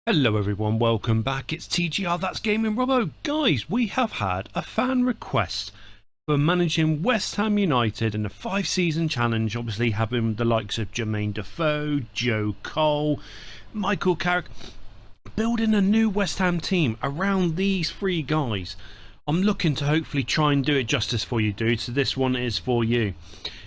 Hello everyone, welcome back. It's TGR, that's Gaming Robo. Guys, we have had a fan request for managing West Ham United in a 5-season challenge, obviously having the likes of Jermaine Defoe, Joe Cole, Michael Carrick, building a new West Ham team around these three guys. I'm looking to hopefully try and do it justice for you, dude, so this one is for you.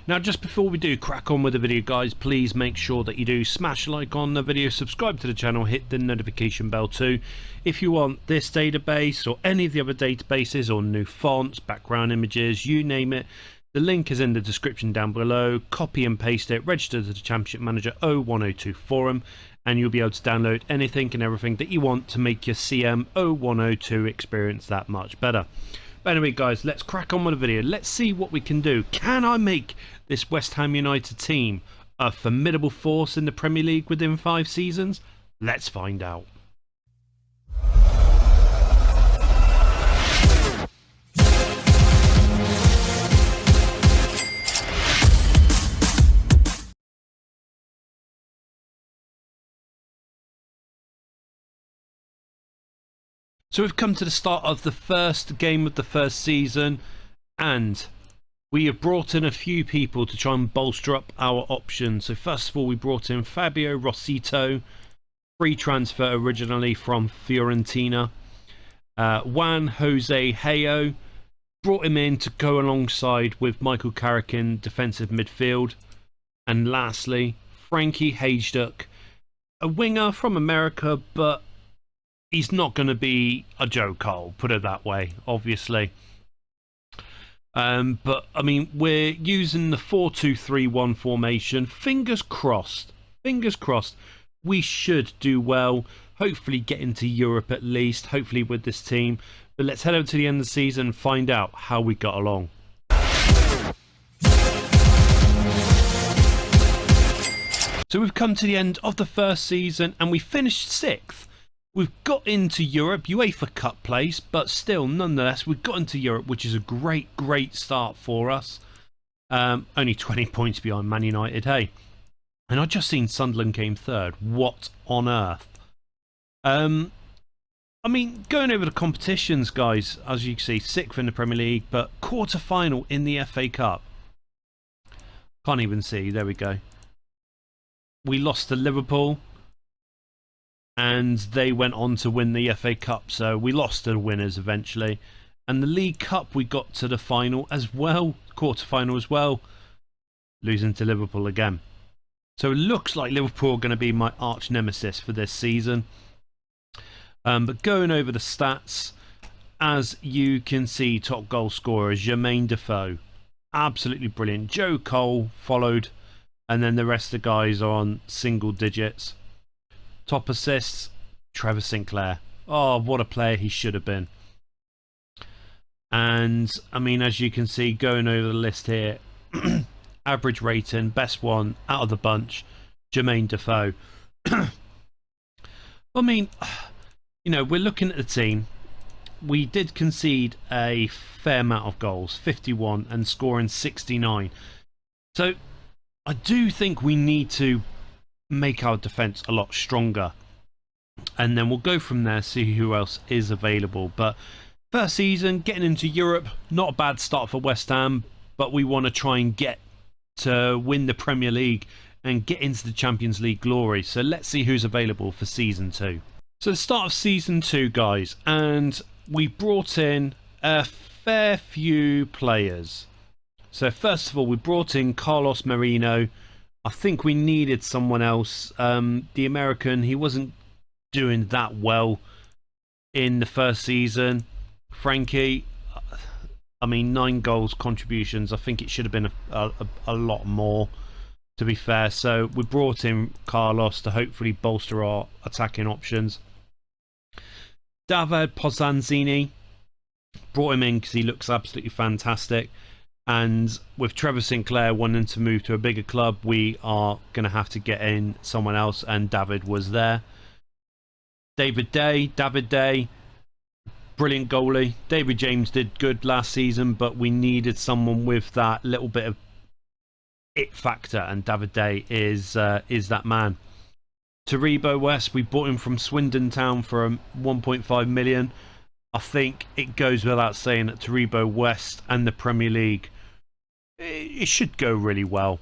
Now, just before we do crack on with the video, guys, please make sure that you do smash a like on the video, subscribe to the channel, hit the notification bell too. If you want this database or any of the other databases or new fonts, background images, you name it, the link is in the description down below. Copy and paste it, register to the Championship Manager 0102 forum, and you'll be able to download anything and everything that you want to make your CM 0102 experience that much better. But anyway, guys, let's crack on with the video. Let's see what we can do. Can I make this West Ham United team a formidable force in the Premier League within 5 seasons? Let's find out. So we've come to the start of the first game of the first season, and we have brought in a few people to try and bolster up our options. So first of all, we brought in Fabio Rossito, free transfer originally from Fiorentina. Juan Jose Heyo, brought him in to go alongside with Michael Carrick in defensive midfield. And lastly, Frankie Hajduk, a winger from America, but he's not going to be a Joe Cole, put it that way, obviously. But, I mean, we're using the 4-2-3-1 formation. Fingers crossed, we should do well. Hopefully get into Europe at least, hopefully with this team. But let's head over to the end of the season and find out how we got along. So we've come to the end of the first season and we finished 6th. We've got into Europe, UEFA Cup place, but still, nonetheless, we've got into Europe, which is a great start for us. Only 20 points behind Man United, hey. And I've just seen Sunderland came 3rd. What on earth? I mean, going over the competitions, guys, as you can see, 6th in the Premier League, but quarter-final in the FA Cup. Can't even see, there we go. We lost to Liverpool, and they went on to win the FA Cup, so we lost to the winners eventually. And the League Cup, we got to the final as well, quarter-final as well, losing to Liverpool again. So it looks like Liverpool are going to be my arch nemesis for this season. But going over the stats, as you can see, top goal scorer is Jermaine Defoe. Absolutely brilliant. Joe Cole followed, and then the rest of the guys are on single digits. Top assists, Trevor Sinclair. Oh, what a player he should have been. And, I mean, as you can see, going over the list here, average rating, best one out of the bunch, Jermaine Defoe. I mean, you know, we're looking at the team. We did concede a fair amount of goals, 51, and scoring 69. So, I do think we need to make our defence a lot stronger, and then we'll go from there, see who else is available. But first season, getting into Europe, not a bad start for West Ham, but we want to try and get to win the Premier League and get into the Champions League glory. So let's see who's available for season 2. So the start of season 2, guys, and we brought in a fair few players. So first of all, we brought in Carlos Merino. I think we needed someone else. The American, he wasn't doing that well in the first season. Frankie, I mean, 9 goals contributions. I think it should have been a lot more, to be fair. So we brought in Carlos to hopefully bolster our attacking options. David Pozzanzini, brought him in because he looks absolutely fantastic. And with Trevor Sinclair wanting to move to a bigger club, we are going to have to get in someone else, and David was there. David Day, brilliant goalie. David James did good last season, but we needed someone with that little bit of it factor, and David Day is that man. Taribo West, we bought him from Swindon Town for 1.5 million. I think it goes without saying that Taribo West and the Premier League, it should go really well.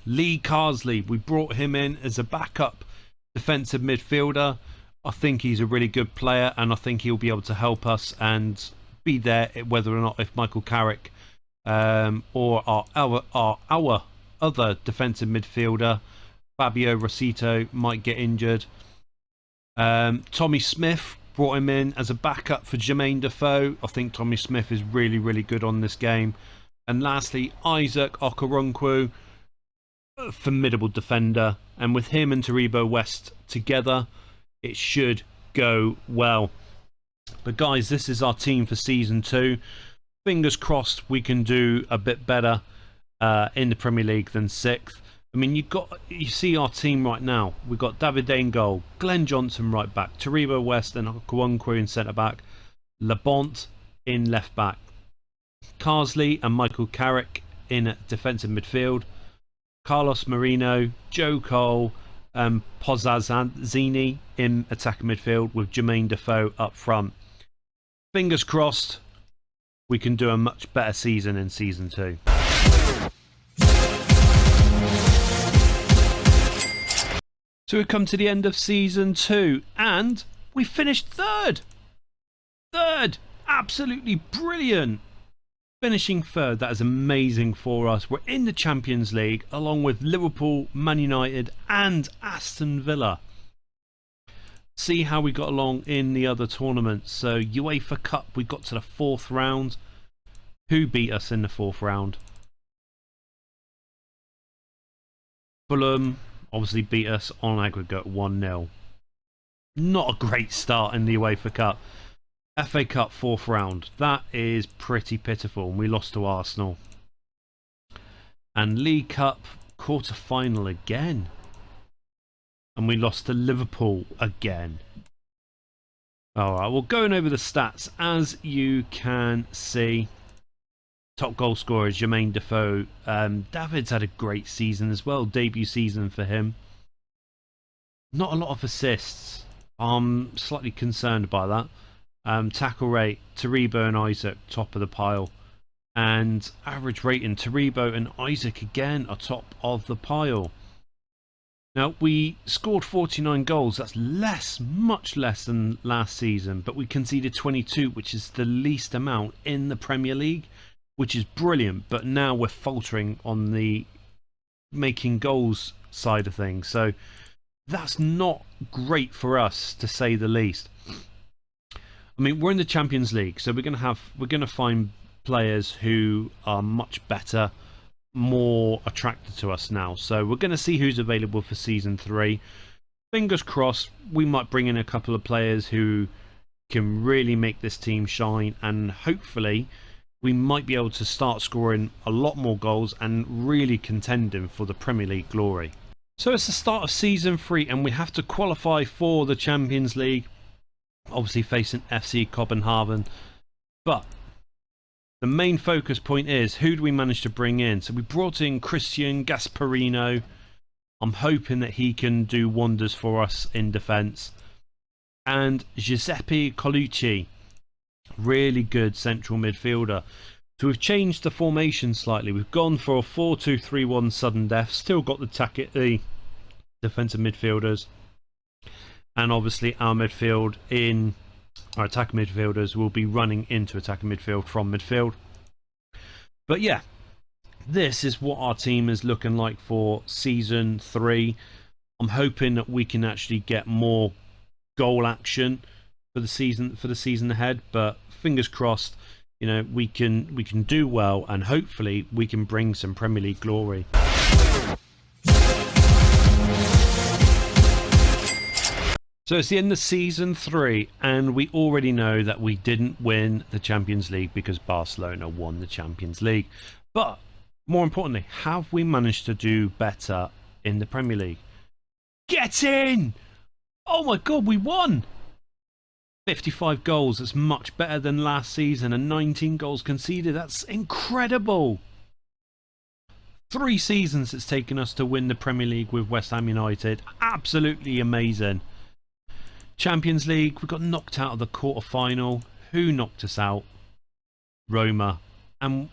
Lee Carsley, we brought him in as a backup defensive midfielder. I think he's a really good player, and I think he'll be able to help us and be there whether or not if Michael Carrick or our other defensive midfielder Fabio Rosito might get injured. Tommy Smith, brought him in as a backup for Jermaine Defoe. I think Tommy Smith is really, really good on this game. And lastly, Isaac Okoronkwo, a formidable defender. And with him and Taribo West together, it should go well. But guys, this is our team for Season 2. Fingers crossed we can do a bit better in the Premier League than 6th. I mean, you see our team right now. We've got David in goal, Glenn Johnson right back, Taribo West and Okoronkwo in centre back, Labont in left back, Carsley and Michael Carrick in defensive midfield, Carlos Marino, Joe Cole, Pozzanzini in attacking midfield with Jermaine Defoe up front. Fingers crossed we can do a much better season in Season 2. So we've come to the end of Season 2 and we finished third. Third! Absolutely brilliant! Finishing third, that is amazing for us. We're in the Champions League along with Liverpool, Man United and Aston Villa. See how we got along in the other tournaments. So UEFA Cup, we got to the 4th round. Who beat us in the 4th round? Fulham obviously beat us on aggregate 1-0. Not a great start in the UEFA Cup. FA Cup 4th round. That is pretty pitiful. And we lost to Arsenal. And League Cup quarter final again. And we lost to Liverpool again. Alright, well, going over the stats, as you can see, top goal scorer is Jermaine Defoe. David's had a great season as well. Debut season for him. Not a lot of assists. I'm slightly concerned by that. Tackle rate, Taribo and Isaac top of the pile. And average rating, Taribo and Isaac again are top of the pile. Now, we scored 49 goals. That's less, much less than last season. But we conceded 22, which is the least amount in the Premier League, which is brilliant. But now we're faltering on the making goals side of things. So that's not great for us, to say the least. I mean, we're in the Champions League, so we're going to find players who are much better, more attracted to us now. So we're going to see who's available for Season 3. Fingers crossed, we might bring in a couple of players who can really make this team shine, and hopefully we might be able to start scoring a lot more goals and really contending for the Premier League glory. So it's the start of Season 3 and we have to qualify for the Champions League. Obviously facing FC Copenhagen. But the main focus point is, who do we manage to bring in? So we brought in Christian Gasparino. I'm hoping that he can do wonders for us in defence. And Giuseppe Colucci. Really good central midfielder. So we've changed the formation slightly. We've gone for a 4-2-3-1 sudden death. Still got the defensive midfielders. And obviously our midfield in our attacking midfielders will be running into attacking midfield from midfield. But yeah, this is what our team is looking like for Season 3. I'm hoping that we can actually get more goal action for the season ahead, but fingers crossed, you know, we can do well and hopefully we can bring some Premier League glory. So it's the end of Season 3 and we already know that we didn't win the Champions League because Barcelona won the Champions League. But more importantly, have we managed to do better in the Premier League? Get in! Oh my god, we won! 55 goals, that's much better than last season, and 19 goals conceded. That's incredible! 3 seasons it's taken us to win the Premier League with West Ham United. Absolutely amazing. Champions League, we got knocked out of the quarter-final. Who knocked us out? Roma. And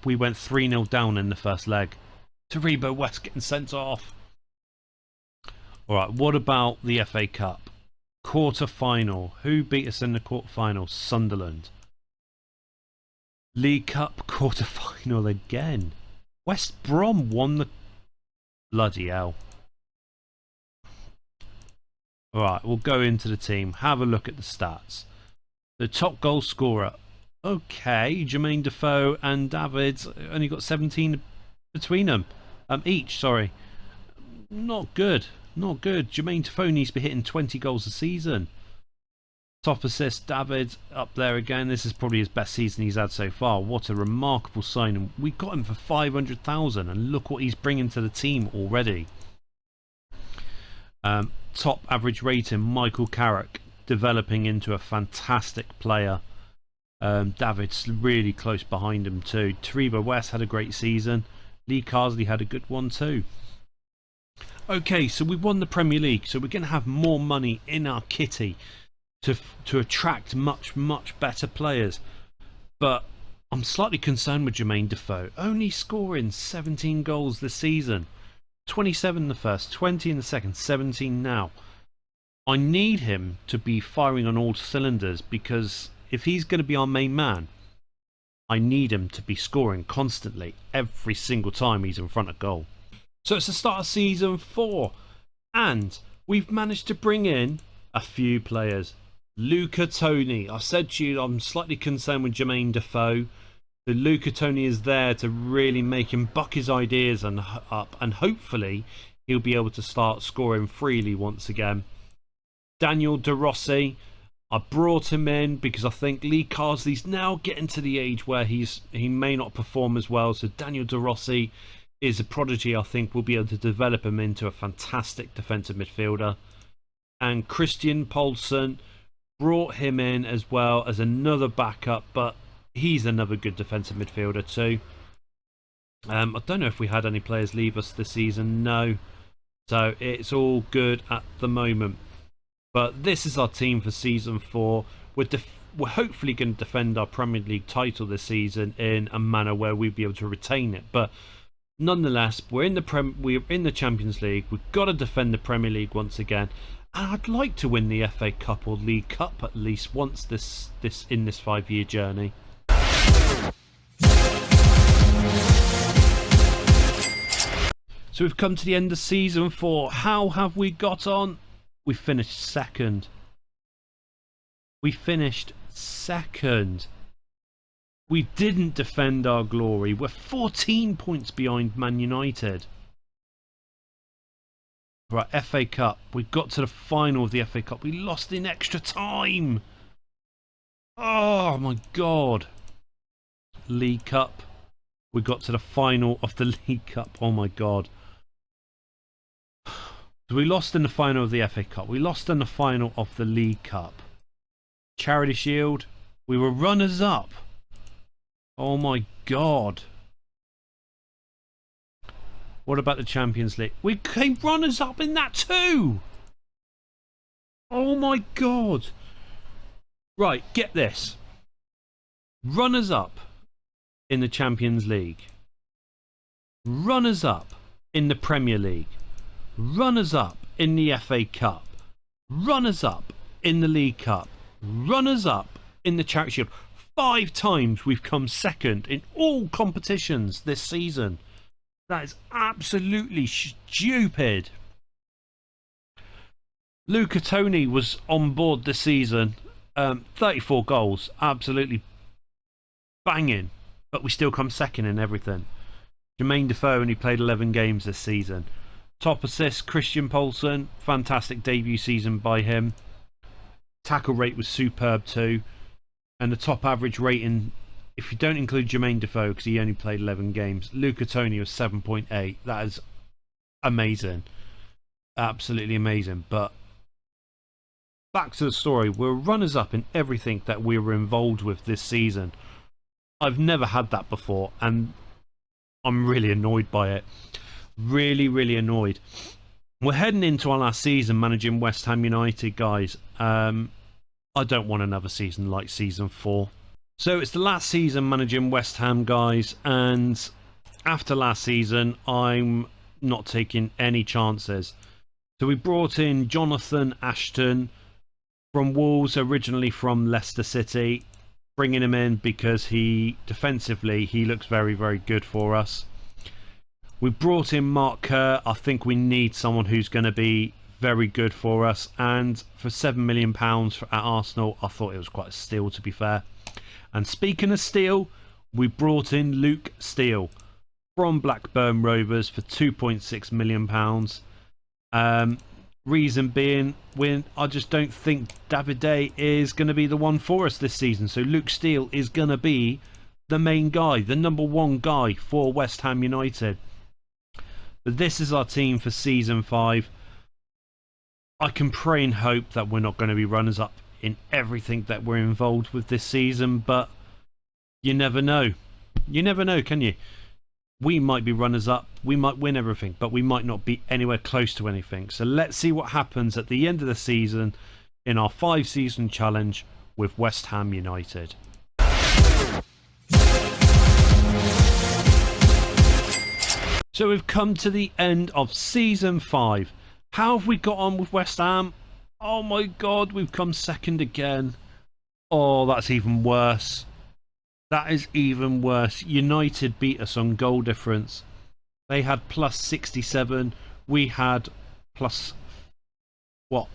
we went 3-0 down in the first leg. Robo West getting sent off. Alright, what about the FA Cup? Quarter-final. Who beat us in the quarter-final? Sunderland. League Cup quarter-final again. West Brom won the... Bloody hell. Alright, we'll go into the team. Have a look at the stats. The top goal scorer. Okay, Jermaine Defoe and David only got 17 between them. Each, sorry. Not good. Not good. Jermaine Defoe needs to be hitting 20 goals a season. Top assist, David up there again. This is probably his best season he's had so far. What a remarkable signing. We got him for 500,000 and look what he's bringing to the team already. Top average rating, Michael Carrick, developing into a fantastic player. David's really close behind him too. Robo West had a great season. Lee Carsley had a good one too. Okay, so we won the Premier League, so we're going to have more money in our kitty to attract much better players. But I'm slightly concerned with Jermaine Defoe, only scoring 17 goals this season. 27 in the first, 20 in the second, 17 now. I need him to be firing on all cylinders, because if he's going to be our main man, I need him to be scoring constantly every single time he's in front of goal. So it's the start of season 4, and we've managed to bring in a few players. Luca Toni. I said to you I'm slightly concerned with Jermaine Defoe. So Luca Toni is there to really make him buck his ideas up, and hopefully he'll be able to start scoring freely once again. Daniel De Rossi. I brought him in because I think Lee Carsley's now getting to the age where he may not perform as well. So Daniel De Rossi is a prodigy. I think we'll be able to develop him into a fantastic defensive midfielder. And Christian Poulsen, brought him in as well as another backup, but he's another good defensive midfielder too. I don't know if we had any players leave us this season. No. So it's all good at the moment. But this is our team for season 4. We're hopefully going to defend our Premier League title this season in a manner where we'll be able to retain it. But nonetheless, we're in the Champions League. We've got to defend the Premier League once again. And I'd like to win the FA Cup or League Cup at least once in this 5-year journey. So we've come to the end of season 4. How have we got on? We finished second. We finished second. We didn't defend our glory. We're 14 points behind Man United. Right, FA Cup. We got to the final of the FA Cup. We lost in extra time. Oh my God. League Cup. We got to the final of the League Cup. Oh my God. So we lost in the final of the FA Cup. We lost in the final of the League Cup. Charity Shield. We were runners up. Oh my God. What about the Champions League? We came runners up in that too. Oh my God. Right, get this. Runners up in the Champions League. Runners up in the Premier League. Runners up in the FA Cup. Runners up in the League Cup. Runners up in the Charity Shield. 5 times we've come second in all competitions this season. That is absolutely stupid. Luca Toni was on board this season. 34 goals. Absolutely banging. But we still come second in everything. Jermaine Defoe only played 11 games this season. Top assist, Christian Poulsen. Fantastic debut season by him. Tackle rate was superb too. And the top average rating, if you don't include Jermaine Defoe because he only played 11 games, Luca Toni was 7.8. That is amazing. Absolutely amazing. But back to the story. We're runners up in everything that we were involved with this season. I've never had that before, and I'm really annoyed by it. Really, really annoyed. We're heading into our last season managing West Ham United, guys. I don't want another season like season 4. So it's the last season managing West Ham, guys, and after last season, I'm not taking any chances. So we brought in Jonathan Ashton from Wolves, originally from Leicester City, bringing him in because defensively he looks very, very good for us. We brought in Mark Kerr. I think we need someone who's going to be very good for us, and for £7 million at Arsenal, I thought it was quite a steal, to be fair. And speaking of steal, we brought in Luke Steele from Blackburn Rovers for £2.6 million. Reason being, I just don't think Davide is going to be the one for us this season. So Luke Steele is going to be the main guy, the number 1 guy for West Ham United. But this is our team for season 5. I can pray and hope that we're not going to be runners-up in everything that we're involved with this season, but you never know. You never know, can you? We might be runners-up, we might win everything, but we might not be anywhere close to anything. So let's see what happens at the end of the season in our 5-season challenge with West Ham United. So we've come to the end of season 5. How have we got on with West Ham? Oh my god, we've come second again. Oh, that's even worse. That is even worse. United beat us on goal difference. They had plus 67. We had plus, what,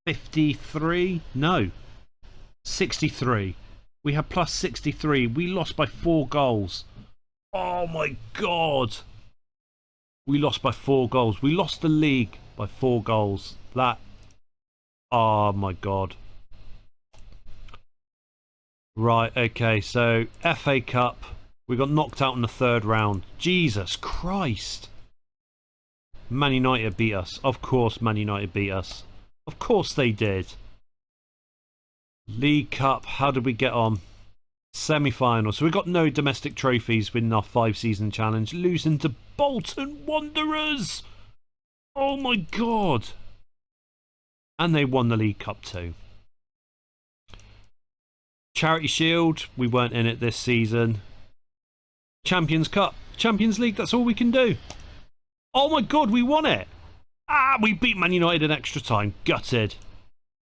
53? No, 63. We had plus 63. We lost by 4 goals. Oh my god. We lost by 4 goals. We lost the league by 4 goals. That, oh my god. Right, okay, so FA Cup, we got knocked out in the 3rd round. Jesus Christ. Man United beat us. Of course Man United beat us. Of course they did. League Cup, how did we get on? Semi-final. So we got no domestic trophies within our 5-season challenge. Losing to Bolton Wanderers. Oh my god. And they won the League Cup too. Charity Shield, we weren't in it this season. Champions Cup, Champions League, that's all we can do. Oh my god, we won it. We beat Man United in extra time. Gutted.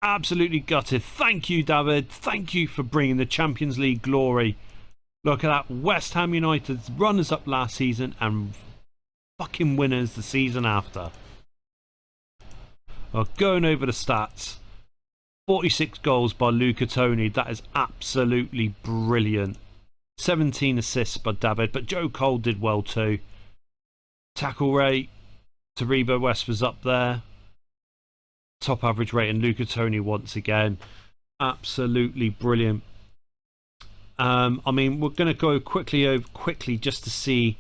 Absolutely gutted. Thank you, David. Thank you for bringing the Champions League glory. Look at that. West Ham United's runners up last season and fucking winners the season after. Going over the stats. 46 goals by Luca Toni. That is absolutely brilliant. 17 assists by David, but Joe Cole did well too. Tackle rate, Taribo West was up there. Top average rate, and Luca Toni once again. Absolutely brilliant. I mean, we're going to go quickly just to see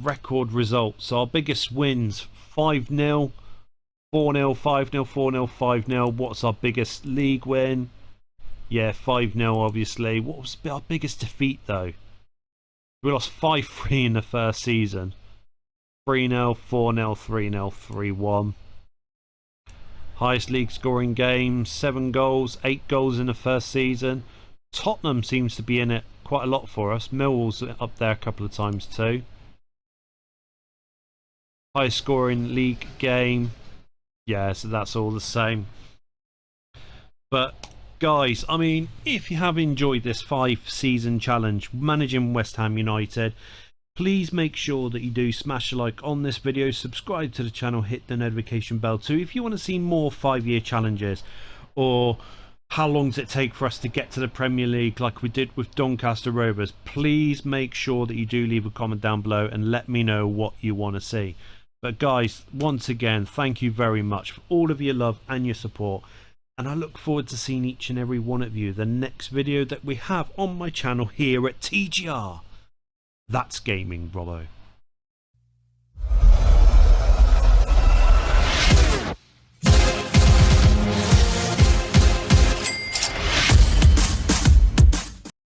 record results. Our biggest wins: 5-0. 4-0, 5-0, 4-0, 5-0. What's our biggest league win? Yeah, 5-0 obviously. What was our biggest defeat though? We lost 5-3 in the first season. 3-0, 4-0, 3-0, 3-1. Highest league scoring game, 7 goals, 8 goals in the first season. Tottenham seems to be in it quite a lot for us. Millwall's up there a couple of times too. Highest scoring league game. Yeah, so that's all the same. But guys, I mean, if you have enjoyed this 5-season challenge managing West Ham United, please make sure that you do smash a like on this video, subscribe to the channel, hit the notification bell too if you want to see more 5-year challenges, or how long does it take for us to get to the Premier League like we did with Doncaster Rovers. Please make sure that you do leave a comment down below and let me know what you want to see. But guys, once again, thank you very much for all of your love and your support. And I look forward to seeing each and every one of you the next video that we have on my channel here at TGR. That's Gaming, Robo.